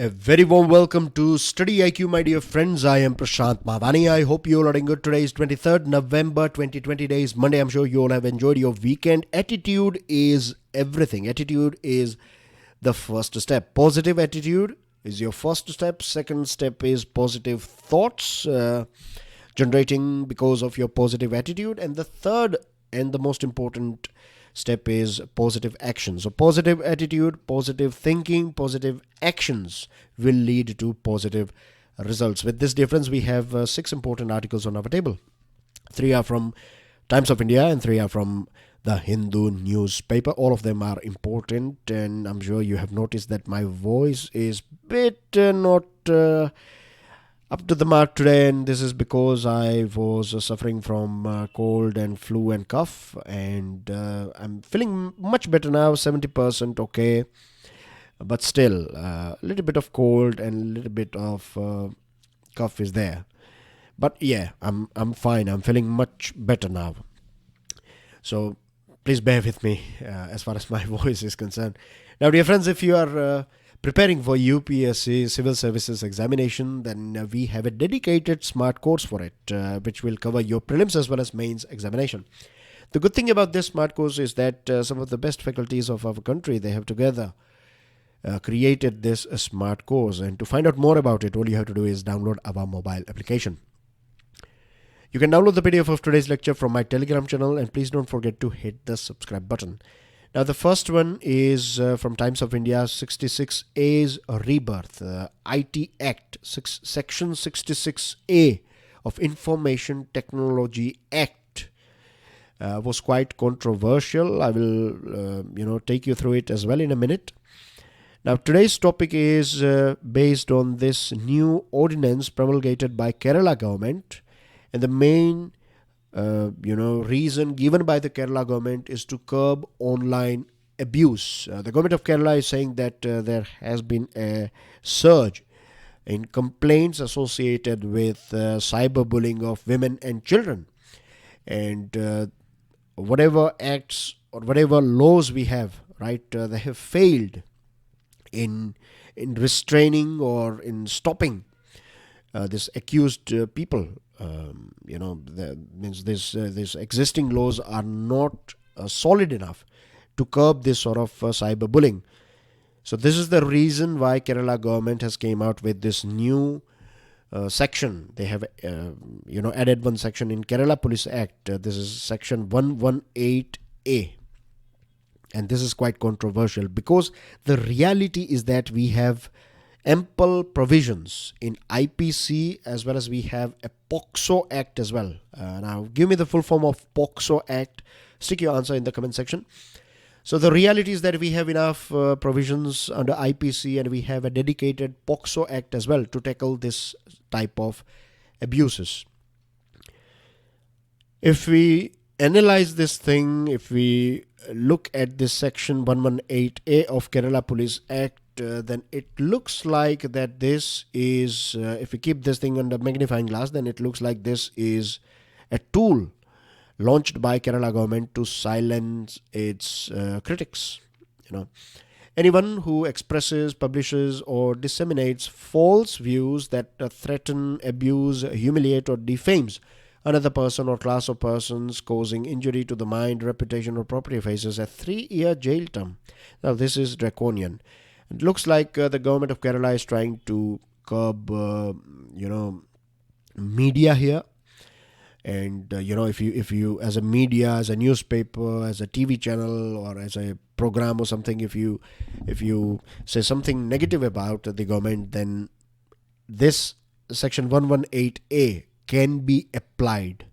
A very warm welcome to StudyIQ, my dear friends. I am Prashant Madhani. I hope you all are doing good. Today is 23rd November 2020. Today is Monday. I'm sure you all have enjoyed your weekend. Attitude is everything. Attitude is the first step. Positive attitude is your first step. Second step is positive thoughts generating because of your positive attitude. And the third and the most important step is positive action. So positive attitude, positive thinking, positive actions will lead to positive results. With this difference, we have 6 important articles on our table. 3 are from Times of India and 3 are from the Hindu newspaper. All of them are important, and I'm sure you have noticed that my voice is bit not up to the mark today, and this is because I was suffering from cold and flu and cough, and I'm feeling much better now, 70% okay, but still a little bit of cold and a little bit of cough is there. But yeah, I'm fine. I'm feeling much better now. So please bear with me as far as my voice is concerned. Now, dear friends, if you are preparing for UPSC Civil Services Examination, then we have a dedicated smart course for it, which will cover your prelims as well as mains examination. The good thing about this smart course is that some of the best faculties of our country, they have together created this smart course. And to find out more about it, all you have to do is download our mobile application. You can download the PDF of today's lecture from my Telegram channel, and please don't forget to hit the subscribe button. Now, the first one is from Times of India, 66A's Rebirth, IT Act, Section 66A of Information Technology Act was quite controversial. I will, take you through it as well in a minute. Now, today's topic is based on this new ordinance promulgated by Kerala government, and the main reason given by the Kerala government is to curb online abuse. The government of Kerala is saying that there has been a surge in complaints associated with cyberbullying of women and children. And whatever acts or whatever laws we have, right, they have failed in restraining or in stopping this accused people. These existing laws are not solid enough to curb this sort of cyberbullying. So this is the reason why Kerala government has came out with this new section. They have added one section in Kerala Police Act. This is section 118A. And this is quite controversial because the reality is that we have ample provisions in IPC as well as we have a POCSO Act as well. Now, give me the full form of POCSO Act. Stick your answer in the comment section. So the reality is that we have enough provisions under IPC, and we have a dedicated POCSO Act as well to tackle this type of abuses. If we analyze this thing, if we look at this section 118A of Kerala Police Act, then it looks like that this is, if we keep this thing under magnifying glass, then it looks like this is a tool launched by Kerala government to silence its critics. Anyone who expresses, publishes, or disseminates false views that threaten, abuse, humiliate, or defames another person or class of persons, causing injury to the mind, reputation, or property, faces a 3-year jail term. Now, this is draconian. It looks like the government of Kerala is trying to curb, media here. And, if you, as a media, as a newspaper, as a TV channel, or as a program or something, if you say something negative about the government, then this section 118A can be applied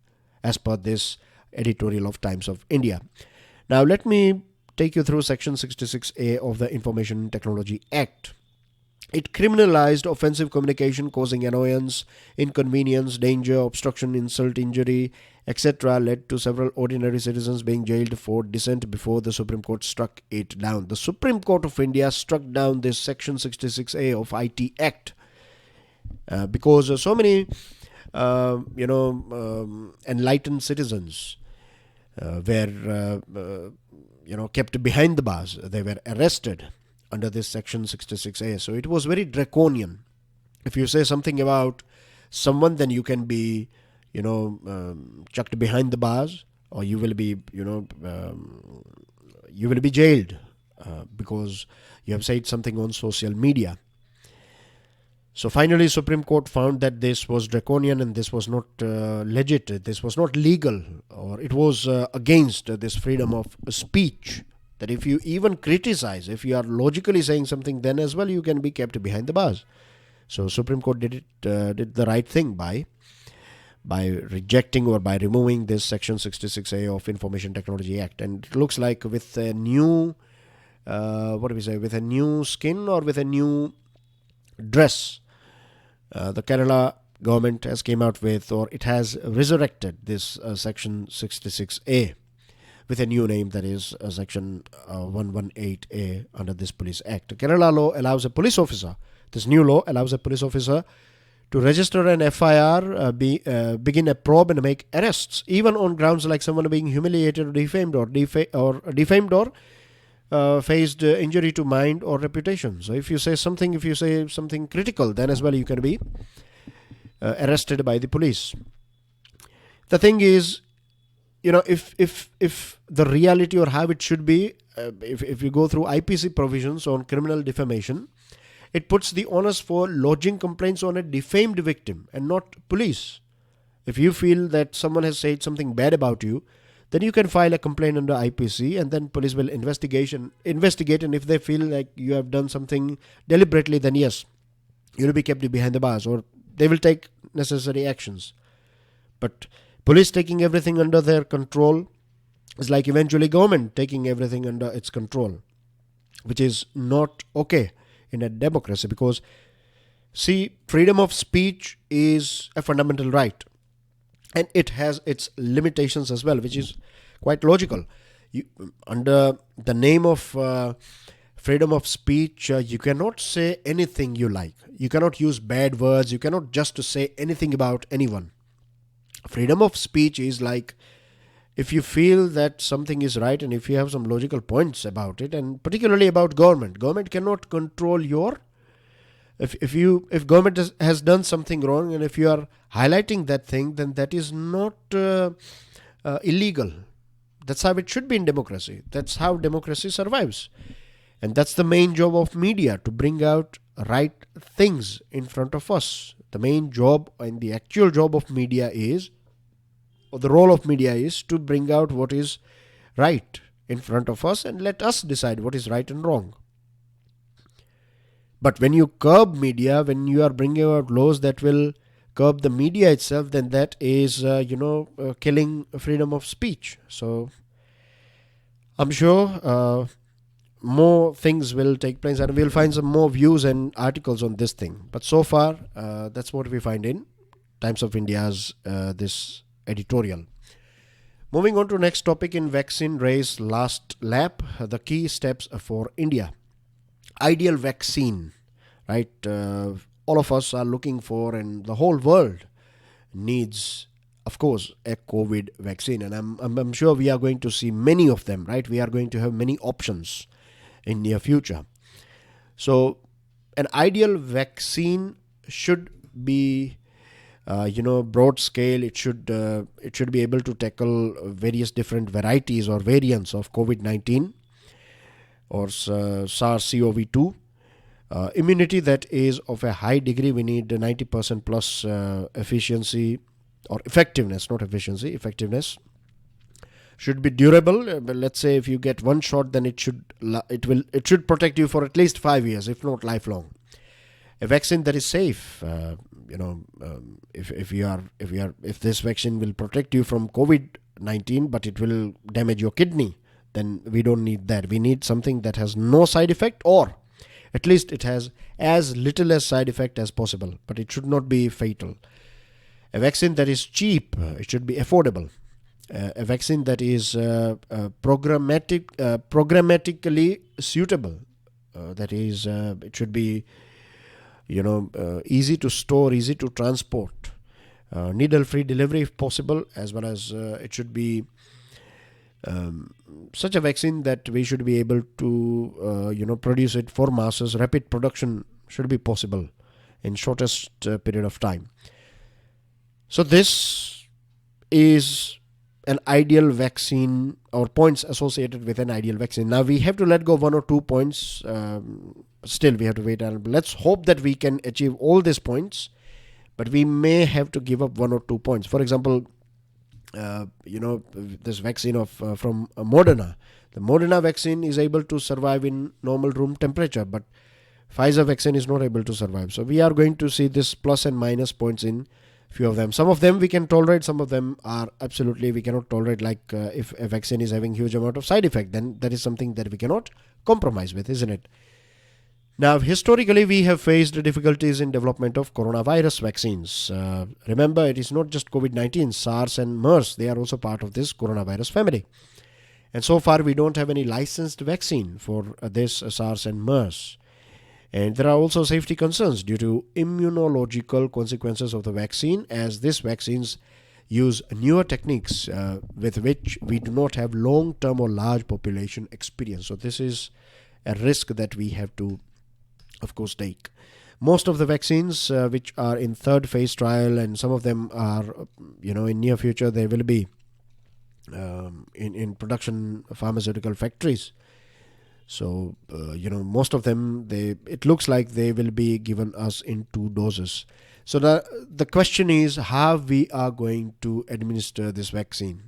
as per this editorial of Times of India. Now, let me take you through section 66A of the Information Technology Act. It criminalized offensive communication causing annoyance, inconvenience, danger, obstruction, insult, injury, etc. led to several ordinary citizens being jailed for dissent before the Supreme Court struck it down. The Supreme Court of India struck down this section 66A of IT Act because so many enlightened citizens were kept behind the bars. They were arrested under this section 66A. So it was very draconian. If you say something about someone, then you can be, chucked behind the bars, or you will be, you will be jailed because you have said something on social media. So finally, Supreme Court found that this was draconian and this was not legit, this was not legal, or it was against this freedom of speech. That if you even criticize, if you are logically saying something, then as well you can be kept behind the bars. So Supreme Court did the right thing by rejecting or by removing this Section 66A of Information Technology Act. And it looks like with a new, with a new skin or with a new dress, the Kerala government has came out with, or it has resurrected this Section 66A with a new name, that is Section 118A under this Police Act. Kerala law allows a police officer, this new law allows a police officer to register an FIR, begin a probe and make arrests, even on grounds like someone being humiliated or defamed or faced injury to mind or reputation. So if you say something critical, then as well you can be arrested by the police. The thing is, if the reality or how it should be, if you go through IPC provisions on criminal defamation, it puts the onus for lodging complaints on a defamed victim and not police. If you feel that someone has said something bad about you, then you can file a complaint under IPC, and then police will investigate, and if they feel like you have done something deliberately, then yes, you will be kept behind the bars, or they will take necessary actions. But police taking everything under their control is like eventually government taking everything under its control, which is not okay in a democracy, because see, freedom of speech is a fundamental right, and it has its limitations as well, which is quite logical. Under the name of freedom of speech, you cannot say anything you like, you cannot use bad words, you cannot just say anything about anyone. Freedom of speech is like, if you feel that something is right and if you have some logical points about it, and particularly about government cannot control your, if government has done something wrong, and if you are highlighting that thing, then that is not illegal. That's how it should be in democracy. That's how democracy survives. And that's the main job of media, to bring out right things in front of us. The main job and the actual job of media is, or the role of media is, to bring out what is right in front of us and let us decide what is right and wrong. But when you curb media, when you are bringing out laws that will curb the media itself, then that is, killing freedom of speech. So I'm sure more things will take place, and we'll find some more views and articles on this thing. But so far, that's what we find in Times of India's this editorial. Moving on to next topic in vaccine race last lap, the key steps for India. Ideal vaccine, right? All of us are looking for, and the whole world needs, of course, a COVID vaccine. And I'm sure we are going to see many of them, right? We are going to have many options in near future. So an ideal vaccine should be broad scale. It should be able to tackle various different varieties or variants of COVID-19 or SARS-CoV-2. Immunity that is of a high degree. We need 90% plus efficiency or effectiveness, not efficiency, effectiveness. Should be durable. But let's say if you get one shot, then it should protect you for at least 5 years, if not lifelong. A vaccine that is safe. If this vaccine will protect you from COVID-19, but it will damage your kidney, then we don't need that. We need something that has no side effect, or at least it has as little as side effect as possible, but it should not be fatal. A vaccine that is cheap. It should be affordable. A vaccine that is programmatically suitable. That is, it should be easy to store, easy to transport, needle-free delivery if possible, as well as it should be, such a vaccine that we should be able to produce it for masses. Rapid production should be possible in shortest period of time. So this is an ideal vaccine, or points associated with an ideal vaccine. Now we have to let go 1 or 2 points. Still we have to wait. Let's hope that we can achieve all these points, but we may have to give up 1 or 2 points. For example, this vaccine from Moderna. The Moderna vaccine is able to survive in normal room temperature, but Pfizer vaccine is not able to survive. So we are going to see this plus and minus points in few of them. Some of them we can tolerate, some of them are absolutely we cannot tolerate, like if a vaccine is having huge amount of side effect, then that is something that we cannot compromise with, isn't it? Now, historically, we have faced difficulties in development of coronavirus vaccines. Remember, it is not just COVID-19, SARS and MERS, they are also part of this coronavirus family. And so far, we don't have any licensed vaccine for this SARS and MERS. And there are also safety concerns due to immunological consequences of the vaccine, as these vaccines use newer techniques with which we do not have long-term or large population experience. So this is a risk that we have to, of course, take. Most of the vaccines which are in third phase trial, and some of them are, in near future, they will be in production pharmaceutical factories. So, most of them, it looks like they will be given us in 2 doses. So the question is how we are going to administer this vaccine.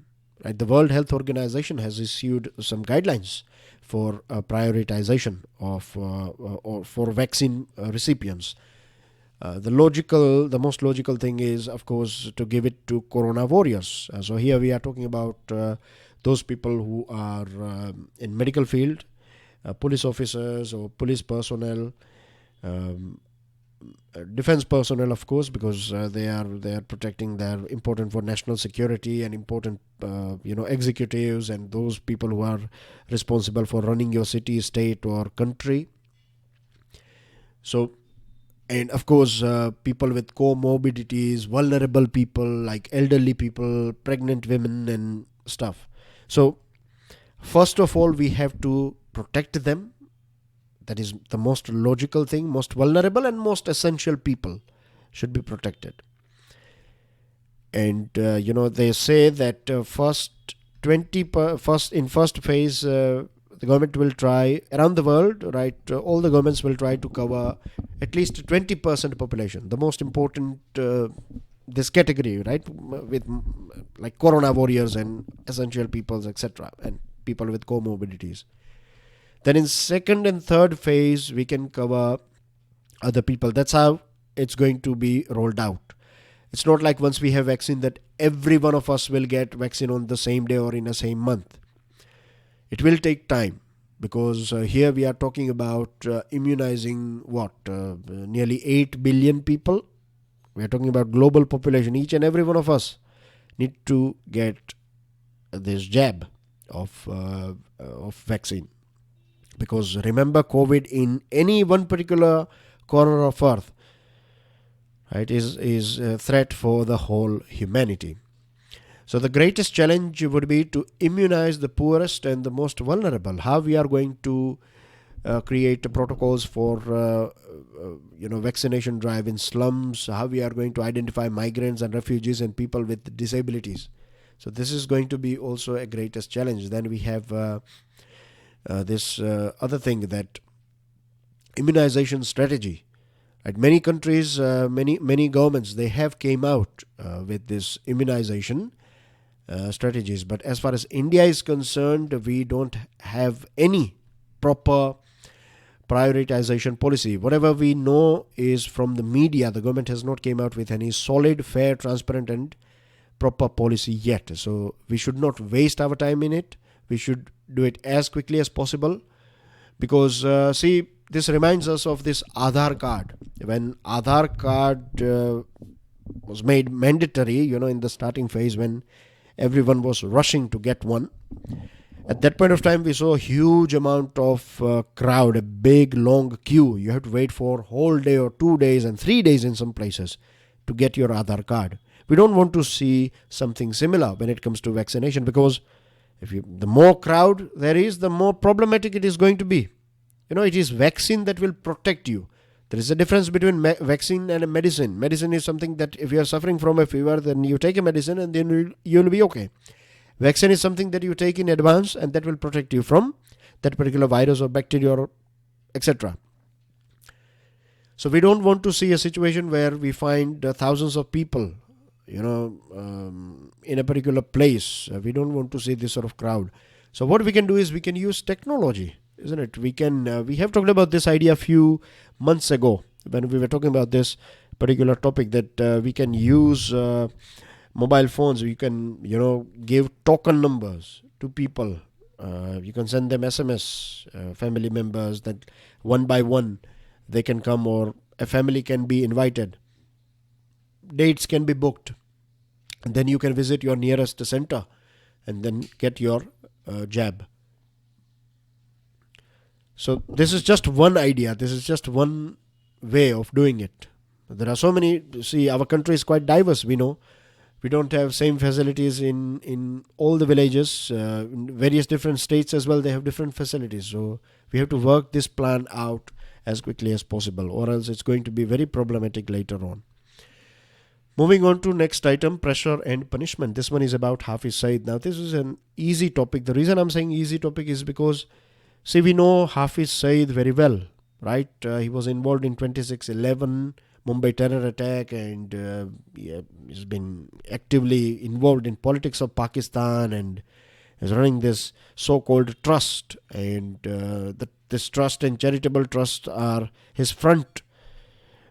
Right? The World Health Organization has issued some guidelines for prioritization of or for vaccine recipients. The most logical thing is, of course, to give it to corona warriors. So here we are talking about those people who are in medical field, police officers or police personnel, defense personnel, of course, because they are protecting, they're important for national security, and important executives and those people who are responsible for running your city, state or country. So, and of course, people with comorbidities, vulnerable people like elderly people, pregnant women and stuff. So first of all, we have to protect them. That is the most logical thing. Most vulnerable and most essential people should be protected. And they say that in first phase, the government will try around the world, right? All the governments will try to cover at least 20% population. The most important this category, right? With like corona warriors and essential peoples, etc., and people with comorbidities. Then in second and third phase, we can cover other people. That's how it's going to be rolled out. It's not like once we have vaccine that every one of us will get vaccine on the same day or in the same month. It will take time, because here we are talking about immunizing nearly 8 billion people. We are talking about global population. Each and every one of us need to get this jab of vaccine. Because remember, COVID in any one particular corner of earth, right, is a threat for the whole humanity. So the greatest challenge would be to immunize the poorest and the most vulnerable. How we are going to create protocols for vaccination drive in slums, how we are going to identify migrants and refugees and people with disabilities. So this is going to be also a greatest challenge. Then we have this other thing, that immunization strategy. Right? Many countries, many governments, they have came out with this immunization strategies. But as far as India is concerned, we don't have any proper prioritization policy. Whatever we know is from the media. The government has not came out with any solid, fair, transparent and proper policy yet. So we should not waste our time in it. We should do it as quickly as possible, because this reminds us of this Aadhar Card. When Aadhar Card was made mandatory, in the starting phase, when everyone was rushing to get one, at that point of time we saw a huge amount of crowd, a big long queue. You have to wait for a whole day or 2 days and 3 days in some places to get your Aadhar Card. We don't want to see something similar when it comes to vaccination, because The more crowd there is, the more problematic it is going to be. It is vaccine that will protect you. There is a difference between vaccine and a medicine. Medicine is something that if you are suffering from a fever, then you take a medicine and then you'll be okay. Vaccine is something that you take in advance and that will protect you from that particular virus or bacteria or etc. So we don't want to see a situation where we find thousands of people, in a particular place. We don't want to see this sort of crowd. So what we can do is we can use technology, isn't it? We have talked about this idea a few months ago when we were talking about this particular topic, that we can use mobile phones. You can, give token numbers to people. You can send them SMS, family members, that one by one they can come, or a family can be invited. Dates can be booked. And then you can visit your nearest center and then get your jab. So this is just one idea. This is just one way of doing it. There are so many. See, our country is quite diverse, we know. We don't have same facilities in all the villages. In various different states as well, they have different facilities. So we have to work this plan out as quickly as possible, or else it's going to be very problematic later on. Moving on to next item, pressure and punishment. This one is about Hafiz Saeed. Now this is an easy topic. The reason I'm saying easy topic is because, see, we know Hafiz Saeed very well, right? He was involved in 26/11 Mumbai terror attack, and he's been actively involved in politics of Pakistan and is running this so-called trust. And this trust and charitable trust are his front.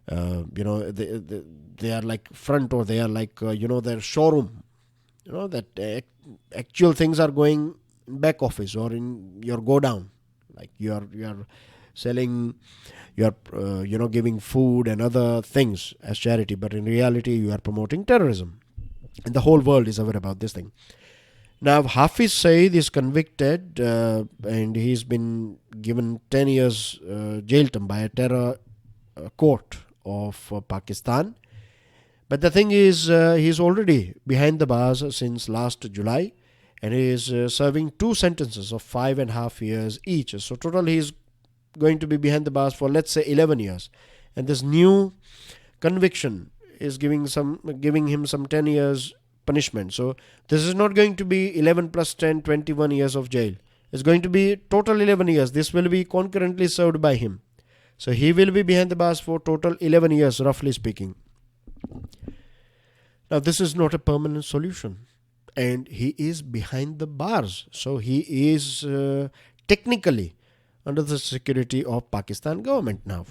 They are like front, or they are like their showroom. That actual things are going in back office or in your go down. Like you are selling, you are giving food and other things as charity, but in reality you are promoting terrorism, and the whole world is aware about this thing. Now Hafiz Saeed is convicted and he's been given 10 years jail term by a terror court of Pakistan. But the thing is, he's already behind the bars since last July, and he is serving 2 sentences of 5.5 years each. So total he is going to be behind the bars for, let's say, 11 years. And this new conviction is giving him some 10 years punishment. So this is not going to be 11 plus 10, 21 years of jail. It's going to be total 11 years. This will be concurrently served by him. So he will be behind the bars for total 11 years, roughly speaking. Now this is not a permanent solution, and he is behind the bars. So he is technically under the security of Pakistan government now.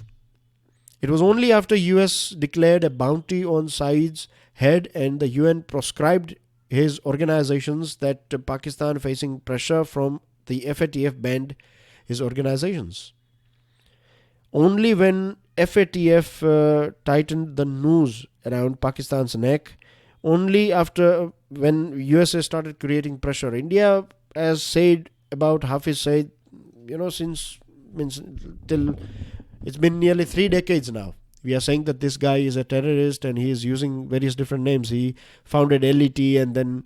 It was only after US declared a bounty on Saeed's head and the UN proscribed his organizations that Pakistan, facing pressure from the FATF, banned his organizations. Only when FATF tightened the noose around Pakistan's neck, only after when USA started creating pressure. India has said about Hafiz Saeed, till it's been nearly 3 decades now. We are saying that this guy is a terrorist and he is using various different names. He founded LET and then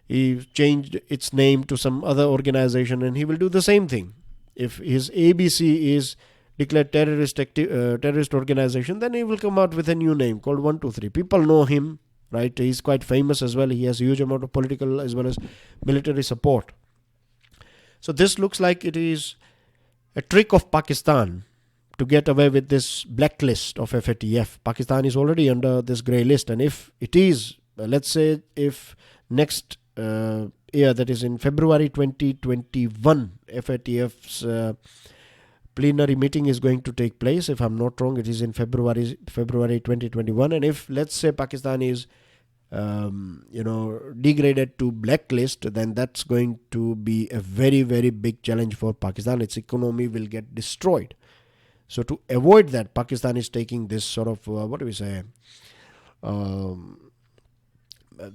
he changed its name to some other organization, and he will do the same thing. If his ABC is declared terrorist organization, then he will come out with a new name called 123. People know him, right? He's quite famous as well. He has a huge amount of political as well as military support. So this looks like it is a trick of Pakistan to get away with this blacklist of FATF. Pakistan is already under this grey list, and if it is, let's say, if next year, that is in February 2021, FATF's plenary meeting is going to take place. If I'm not wrong, it is in February 2021, and if, let's say, Pakistan is degraded to blacklist, then that's going to be a very, very big challenge for Pakistan. Its economy will get destroyed. So to avoid that, Pakistan is taking this sort of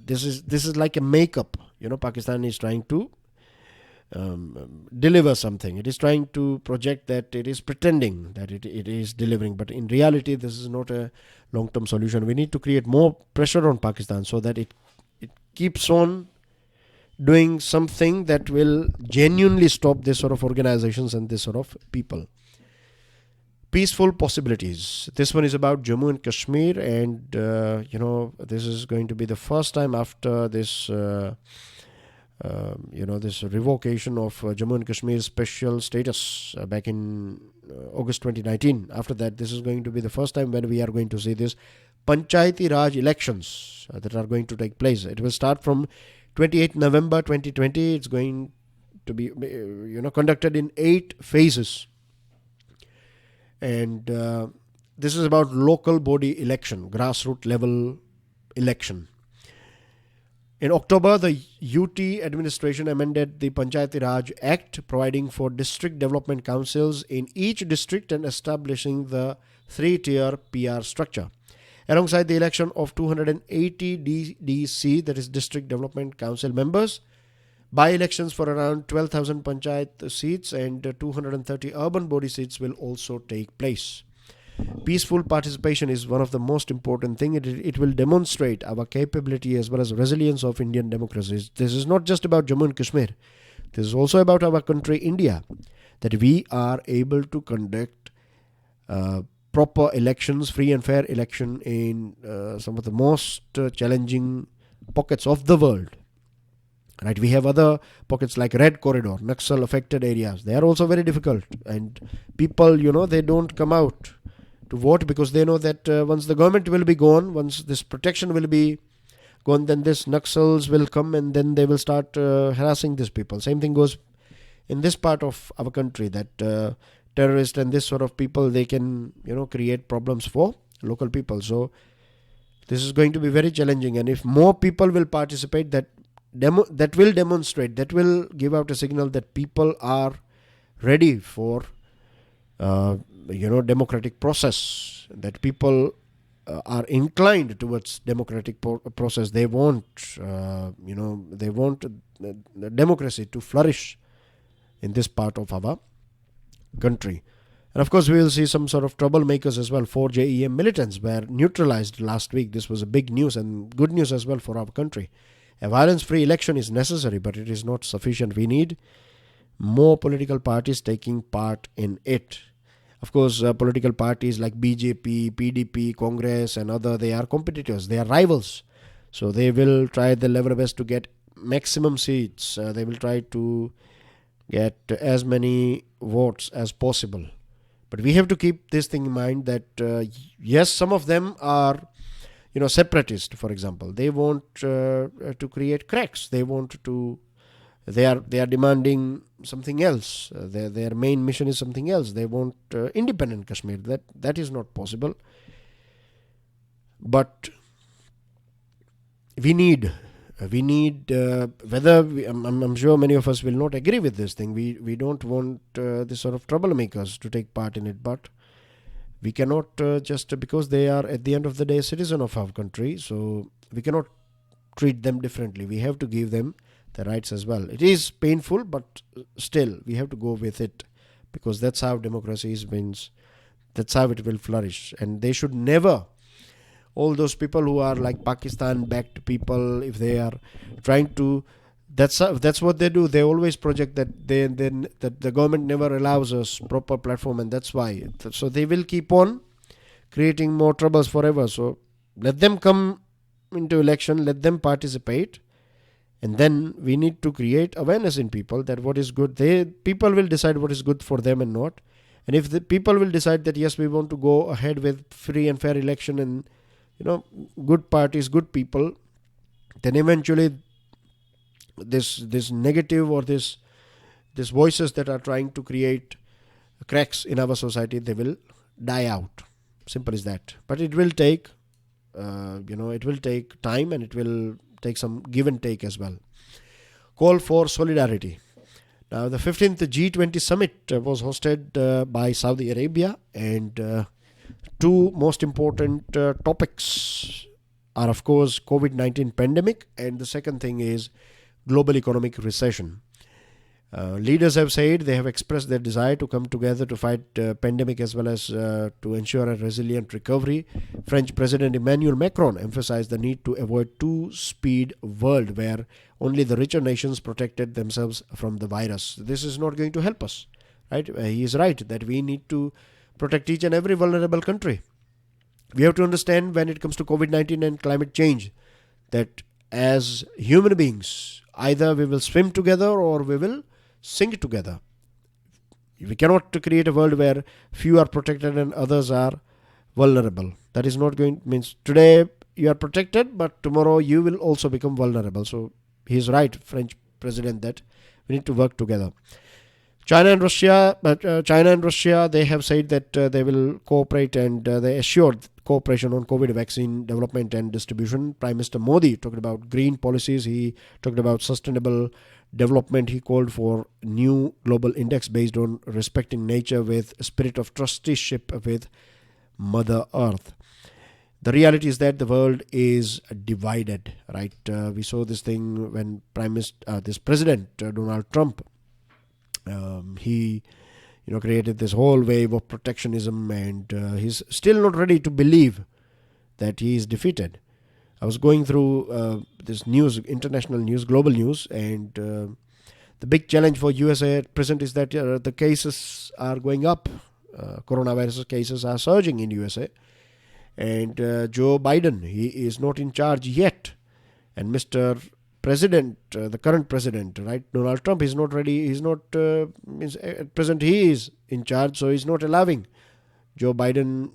this is like a makeup. Pakistan is trying to deliver something. It is trying to project that it is pretending that it is delivering, but in reality this is not a long-term solution. We need to create more pressure on Pakistan so that it keeps on doing something that will genuinely stop this sort of organizations and this sort of people. Peaceful possibilities. This one is about Jammu and Kashmir, and this is going to be the first time after this this revocation of Jammu and Kashmir special status back in August 2019. After that, this is going to be the first time when we are going to see this Panchayati Raj elections that are going to take place. It will start from 28 November 2020. It's going to be conducted in 8 phases. And this is about local body election, grassroots level election. In October, the UT administration amended the Panchayati Raj Act, providing for district development councils in each district and establishing the 3-tier PR structure. Alongside the election of 280 DDC, that is District Development Council members, by-elections for around 12,000 Panchayat seats and 230 urban body seats will also take place. Peaceful participation is one of the most important things. It will demonstrate our capability as well as resilience of Indian democracies. This is not just about Jammu and Kashmir. This is also about our country, India, that we are able to conduct proper elections, free and fair election in some of the most challenging pockets of the world. Right, we have other pockets like Red Corridor, Naxal affected areas. They are also very difficult, and people, they don't come out to vote because they know that once the government will be gone, once this protection will be gone, then this Naxals will come and then they will start harassing these people. Same thing goes in this part of our country, that terrorists and this sort of people, they can, create problems for local people. So this is going to be very challenging, and if more people will participate, that will demonstrate, that will give out a signal that people are ready for democratic process, that people are inclined towards democratic process. They want the democracy to flourish in this part of our country. And of course, we will see some sort of troublemakers as well. 4 JEM militants were neutralized last week. This was a big news and good news as well for our country. A violence-free election is necessary, but it is not sufficient. We need more political parties taking part in it. Of course, political parties like BJP, PDP, Congress and other, they are competitors, they are rivals. So they will try their level best to get maximum seats. They will try to get as many votes as possible. But we have to keep this thing in mind that, yes, some of them are separatist, for example. They want to create cracks. They are demanding something else. Their main mission is something else. They want independent Kashmir. That is not possible. But we need whether I'm sure many of us will not agree with this thing. We don't want this sort of troublemakers to take part in it, but we cannot just because they are at the end of the day a citizen of our country, so we cannot treat them differently. We have to give them the rights as well. It is painful, but still we have to go with it, because that's how democracy means. That's how it will flourish. And they should never, all those people who are like Pakistan-backed people, if they are trying to, that's what they do. They always project that that the government never allows us proper platform, and that's why. So they will keep on creating more troubles forever. So let them come into election, let them participate, and then we need to create awareness in people that what is good. People will decide what is good for them and not. And if the people will decide that yes, we want to go ahead with free and fair election and good parties, good people, then eventually this negative or this voices that are trying to create cracks in our society, they will die out. Simple as that. But it will take it will take time, and it will take some give and take as well. Call for solidarity. Now, the 15th G20 summit was hosted by Saudi Arabia, and two most important topics are, of course, COVID-19 pandemic, and the second thing is global economic recession. Leaders have said they have expressed their desire to come together to fight pandemic as well as to ensure a resilient recovery. French President Emmanuel Macron emphasized the need to avoid two-speed world where only the richer nations protected themselves from the virus. This is not going to help us, right? He is right that we need to protect each and every vulnerable country. We have to understand when it comes to COVID-19 and climate change that as human beings, either we will swim together or we will sink together. We cannot create a world where few are protected and others are vulnerable. That is not going means today you are protected, but tomorrow you will also become vulnerable. So he is right, French president, that we need to work together. China and Russia, they have said that they will cooperate and they assured cooperation on COVID vaccine development and distribution. Prime Minister Modi talked about green policies. He talked about sustainable development. He called for new global index based on respecting nature with a spirit of trusteeship with Mother Earth. The reality is that the world is divided, right? We saw this thing when this President Donald Trump, he created this whole wave of protectionism, and he's still not ready to believe that he is defeated. I was going through this news, international news, global news, and the big challenge for USA at present is that the cases are going up. Coronavirus cases are surging in USA, and Joe Biden, he is not in charge yet, and Mr. President, the current president, right, Donald Trump, is not ready. He's not at present he is in charge, so he's not allowing Joe Biden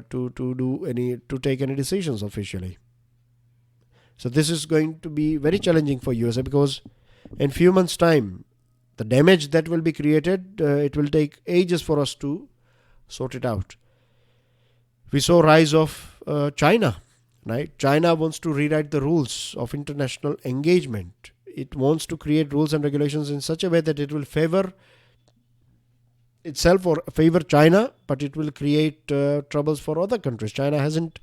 to take any decisions officially. So this is going to be very challenging for USA because in few months' time, the damage that will be created, it will take ages for us to sort it out. We saw rise of China. Right? China wants to rewrite the rules of international engagement. It wants to create rules and regulations in such a way that it will favor itself or favor China, but it will create troubles for other countries. China hasn't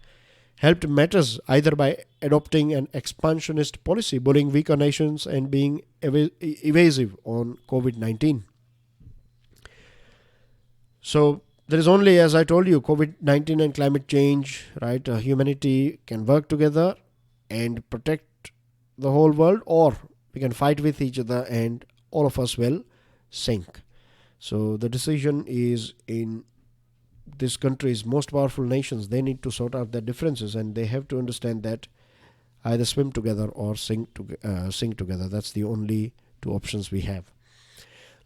helped matters either by adopting an expansionist policy, bullying weaker nations, and being evasive on COVID-19. So there is only, as I told you, COVID-19 and climate change, right? Humanity can work together and protect the whole world, or we can fight with each other and all of us will sink. So the decision is in this country's most powerful nations. They need to sort out their differences, and they have to understand that either swim together or sink together. That's the only two options we have.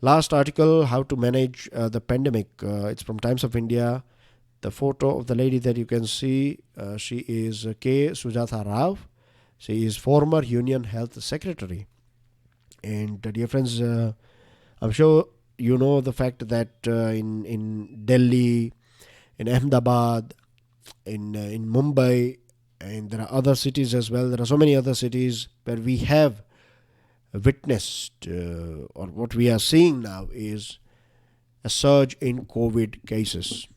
Last article, how to manage the pandemic. It's from Times of India. The photo of the lady that you can see, she is K. Sujatha Rao. She is former Union Health Secretary. And dear friends, I'm sure you know the fact that in Delhi, in Ahmedabad, in Mumbai, and there are other cities as well. There are so many other cities where we have witnessed or what we are seeing now is a surge in COVID cases.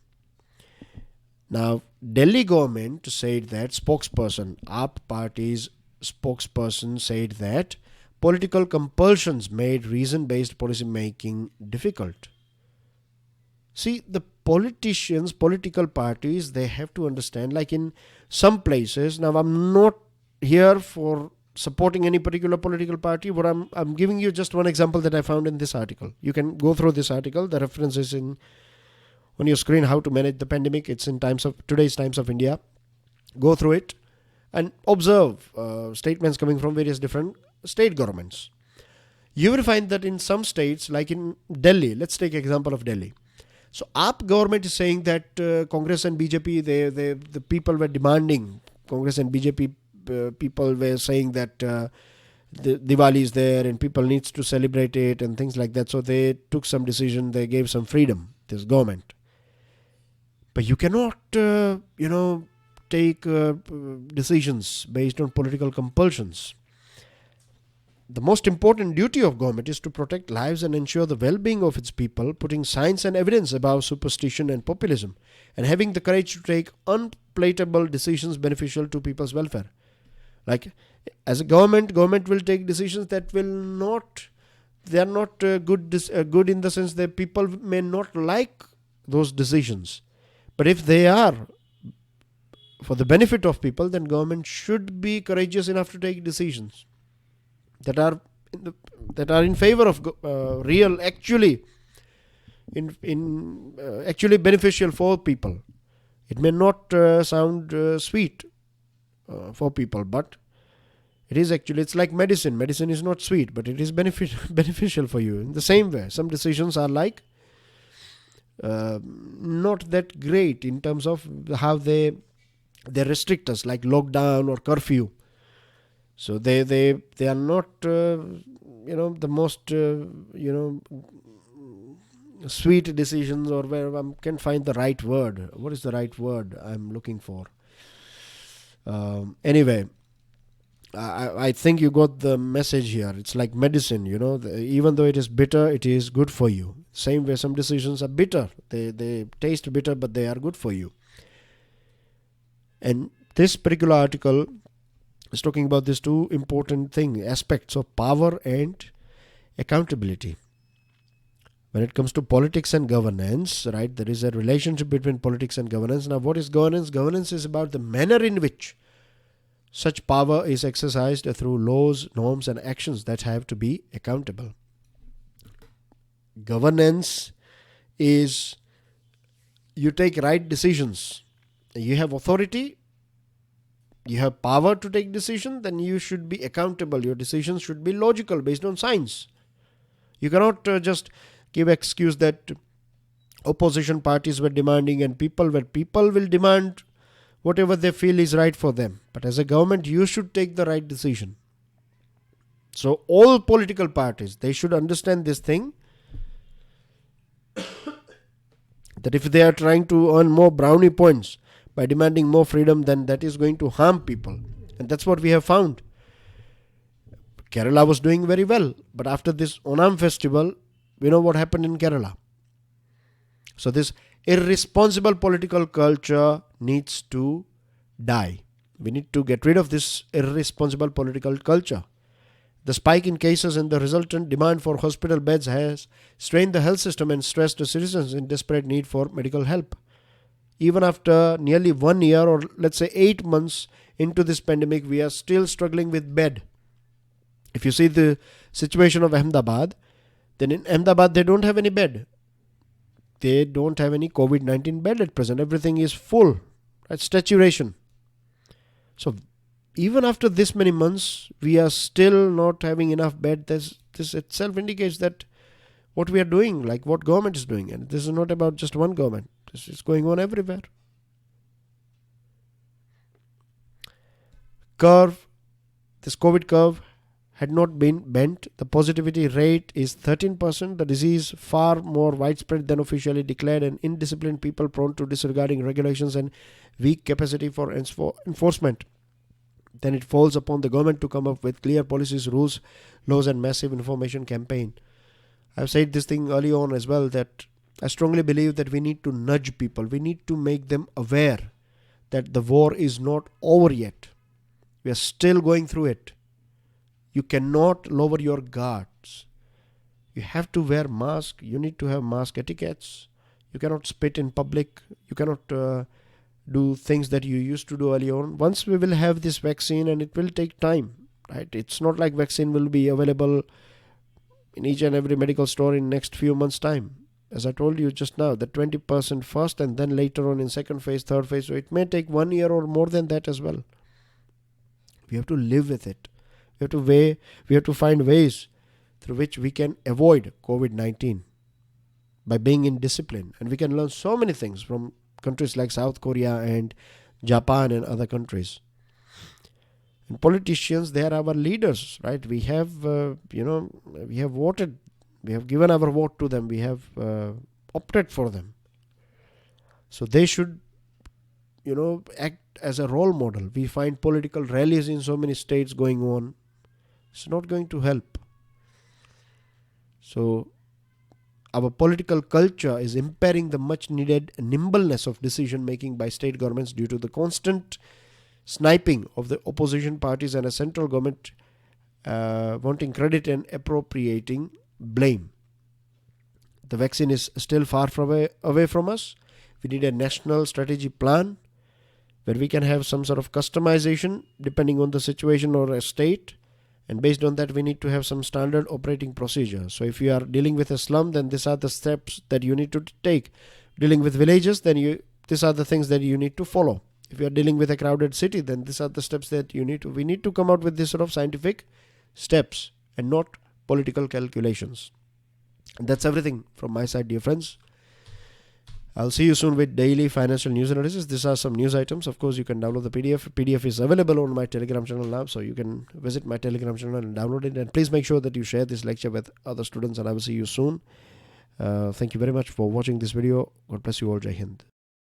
Now, Delhi government said that AAP party's spokesperson said that political compulsions made reason-based policy making difficult. See, the politicians, political parties, they have to understand, like in some places, now I'm not here for supporting any particular political party, but I'm giving you just one example that I found in this article. You can go through this article. The reference is on your screen, how to manage the pandemic. It's in today's Times of India. Go through it and observe statements coming from various different state governments. You will find that in some states, like in Delhi, let's take example of Delhi. So AAP government is saying that Congress and BJP, the people were demanding, Congress and BJP people were saying that the Diwali is there and people needs to celebrate it and things like that. So they took some decision, they gave some freedom, this government. But you cannot, take decisions based on political compulsions. The most important duty of government is to protect lives and ensure the well-being of its people, putting science and evidence above superstition and populism, and having the courage to take unpalatable decisions beneficial to people's welfare. Like, as a government will take decisions that will not they are not good in the sense that people may not like those decisions. But if they are for the benefit of people, then government should be courageous enough to take decisions that are in favor of real, actually actually beneficial for people. It may not sound sweet for people, but it is actually, it's like medicine. Medicine is not sweet, but it is beneficial for you. In the same way, some decisions are like not that great in terms of how they restrict us, like lockdown or curfew. So they are not the most sweet decisions, or where I can't find the right word. What is the right word I'm looking for? Anyway, I think you got the message here. It's like medicine, even though it is bitter, it is good for you. Same way, some decisions are bitter. They taste bitter, but they are good for you. And this particular article is talking about these two important aspects of power and accountability. When it comes to politics and governance, right, there is a relationship between politics and governance. Now, what is governance? Governance is about the manner in which such power is exercised through laws, norms, and actions that have to be accountable. Governance is you take right decisions. You have authority, you have power to take decisions, then you should be accountable. Your decisions should be logical, based on science. You cannot just give excuse that opposition parties were demanding and people will demand whatever they feel is right for them. But as a government, you should take the right decision. So all political parties, they should understand this thing, that if they are trying to earn more brownie points by demanding more freedom, then that is going to harm people. And that's what we have found. Kerala was doing very well, but after this Onam festival, we know what happened in Kerala. So this irresponsible political culture needs to die. We need to get rid of this irresponsible political culture. The spike in cases and the resultant demand for hospital beds has strained the health system and stressed the citizens in desperate need for medical help. Even after nearly 1 year, or let's say 8 months into this pandemic, we are still struggling with bed. If you see the situation of Ahmedabad, then in Ahmedabad they don't have any bed. They don't have any COVID-19 bed at present. Everything is full. That's saturation. So even after this many months, we are still not having enough bed. This itself indicates that what we are doing, like what government is doing, and this is not about just one government. This is going on everywhere. This COVID curve had not been bent. The positivity rate is 13%. The disease far more widespread than officially declared, and indisciplined people prone to disregarding regulations and weak capacity for enforcement. Then it falls upon the government to come up with clear policies, rules, laws, and massive information campaign. I've said this thing early on as well, that I strongly believe that we need to nudge people. We need to make them aware that the war is not over yet. We are still going through it. You cannot lower your guards. You have to wear mask. You need to have mask etiquettes. You cannot spit in public. You cannot do things that you used to do early on. Once we will have this vaccine, and it will take time, right? It's not like vaccine will be available in each and every medical store in next few months' time. As I told you just now, the 20% first, and then later on in second phase, third phase. So it may take 1 year or more than that as well. We have to live with it. We have to find ways through which we can avoid COVID-19 by being in discipline. And we can learn so many things from countries like South Korea and Japan and other countries. And politicians, they are our leaders, right? We have, we have voted. We have given our vote to them. We have opted for them. So they should, act as a role model. We find political rallies in so many states going on. It's not going to help. So our political culture is impairing the much needed nimbleness of decision making by state governments due to the constant sniping of the opposition parties and a central government wanting credit and appropriating blame. The vaccine is still far away from us. We need a national strategy plan where we can have some sort of customization depending on the situation or a state. And based on that, we need to have some standard operating procedure. So if you are dealing with a slum, then these are the steps that you need to take. Dealing with villages, then these are the things that you need to follow. If you are dealing with a crowded city, then these are the steps that we need to come out with this sort of scientific steps and not political calculations. And that's everything from my side, dear friends. I'll see you soon with daily financial news analysis. These are some news items. Of course, you can download the PDF. PDF is available on my Telegram channel now, so you can visit my Telegram channel and download it. And please make sure that you share this lecture with other students, and I will see you soon. Thank you very much for watching this video. God bless you all. Jai Hind.